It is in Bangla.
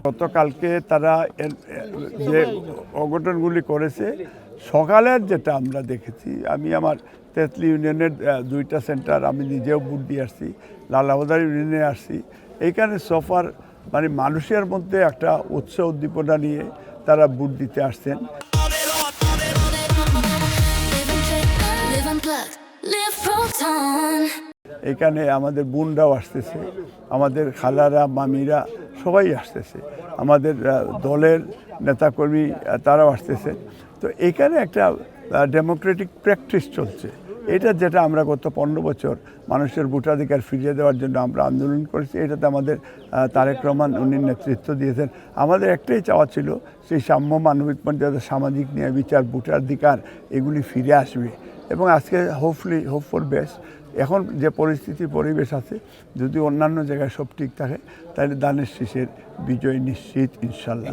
গতকালকে তারা যে অঘটনগুলি করেছে, সকালের যেটা আমরা দেখেছি, আমি আমার তেতলি ইউনিয়নের 2টা সেন্টার আমি নিজেও ভোট দিয়ে আসছি, লালাবাজার ইউনিয়নে আসছি। এইখানে সফার মানে মানুষের মধ্যে একটা উৎসাহ উদ্দীপনা নিয়ে তারা ভোট দিতে আসছেন। এখানে আমাদের বোনরাও আসতেছে, আমাদের খালারা মামিরা সবাই আসতেছে, আমাদের দলের নেতাকর্মী তারাও আসতেছে। তো এখানে একটা ডেমোক্রেটিক প্র্যাকটিস চলছে, এটা যেটা আমরা গত 15 বছর মানুষের ভোটাধিকার ফিরিয়ে দেওয়ার জন্য আমরা আন্দোলন করেছি, এটাতে আমাদের তারেক রহমান উনি নেতৃত্ব দিয়েছেন। আমাদের একটাই চাওয়া ছিল, সেই সাম্য, মানবিক মর্যাদা, সামাজিক ন্যায় বিচার, ভোটাধিকার এগুলি ফিরে আসবে। এবং আজকে হোপ ফর বেস্ট, এখন যে পরিস্থিতি পরিবেশ আছে, যদি অন্যান্য জায়গায় সব ঠিক থাকে, তাহলে ধানের শীষের বিজয় নিশ্চিত ইনশাল্লাহ।